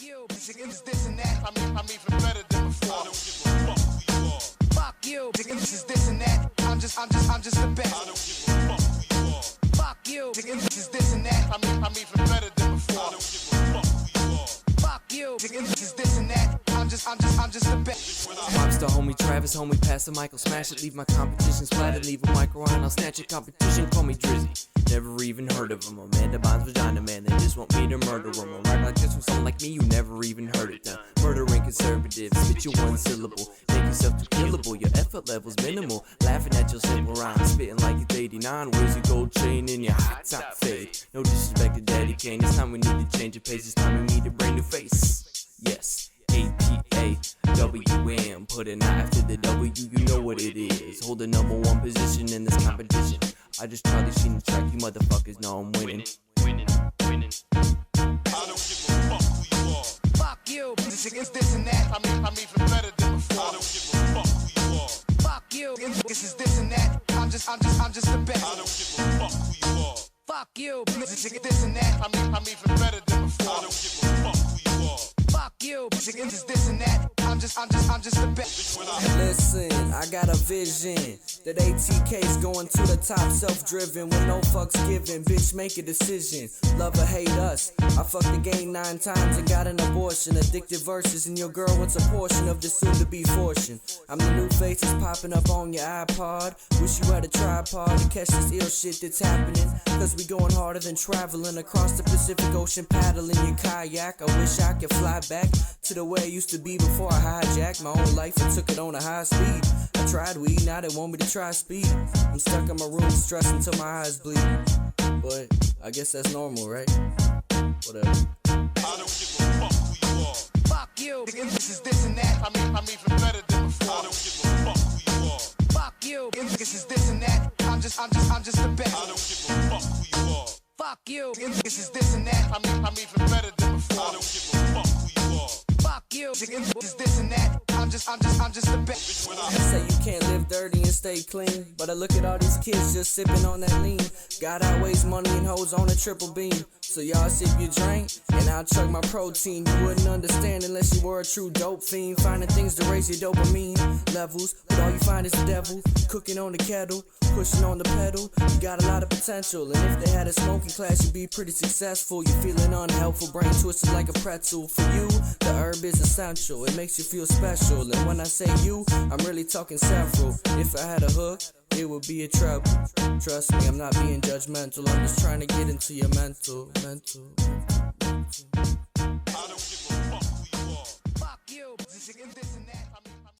you. This and that. I'm even better than before. I don't give a fuck who you are. Fuck you. This is this and that. I'm just the best. I don't give a fuck who you are. Fuck you. This is this and that. I'm even better than before. I don't give a fuck who you are. Fuck you. This is this and that. I'm just the best. Rockstar homie Travis, homie pass the Michael, smash it, leave my competition splattered, leave a micro on, I'll snatch it, competition, call me Drizzy. Never even heard of him, Amanda Bynes vagina man, they just want me to murder him. I rap like this from someone like me, you never even heard it done. Murdering conservative, spit your one syllable, make yourself too killable, your effort level's minimal. Laughing at your simple rhyme, spitting like it's 89, where's your gold chain in your hot top fade? No disrespect to Daddy Kane, it's time we need to change your pace, it's time we need a brand new face. Yes. APAWM, put an I after the W, you know what it is. Hold the #1 position in this competition. I just Charlie Sheen the track, you motherfuckers know I'm winning. I don't give a fuck who you are. Fuck you. This and that. I'm even better than before. I don't give a fuck who you are. Fuck you. This is this and that. I'm just the best. I don't give a fuck who you are. Fuck you. This and that. I'm even better than before. I don't give a fuck who you are. Fuck you. This and that. I'm just the best. Listen, I got a vision that ATK's going to the top, self-driven with no fucks given. Bitch, make a decision, love or hate us. I fucked the game 9 times and got an abortion. Addicted verses and your girl wants a portion of the soon-to-be fortune. I'm the new face that's popping up on your iPod. Wish you had a tripod to catch this ill shit that's happening. Cause we going harder than traveling across the Pacific Ocean, paddling your kayak. I wish I could fly back to the way it used to be before I hijacked my own life and took it on a high speed. I tried weed, now they want me to try speed. I'm stuck in my room stressing till my eyes bleed. But I guess that's normal, right? Whatever. I don't give a fuck who you are. Fuck you. This is this and that. I'm even better than before. I don't give a fuck who you are. Fuck you. This is this and that. I'm just the best. I don't give a fuck who you are. Fuck you. This is this and that. I'm even better than before. I don't give a fuck who you are. Fuck you. This is this and that. I'm just the best. I say you can't live dirty and stay clean, but I look at all these kids just sipping on that lean. God outweighs money and hoes on a triple beam. So y'all sip your drink, and I'll chug my protein. You wouldn't understand unless you were a true dope fiend. Finding things to raise your dopamine levels, but all you find is the devil. Cooking on the kettle, pushing on the pedal. You got a lot of potential, and if they had a smoking class, you'd be pretty successful. You're feeling unhelpful, brain twisted like a pretzel. For you, the herb is essential. It makes you feel special, and when I say you, I'm really talking several. If I had a hook, it would be a treble. Trust me, I'm not being judgmental. I'm just trying to get into your mental. I don't give a fuck who you are. Fuck you.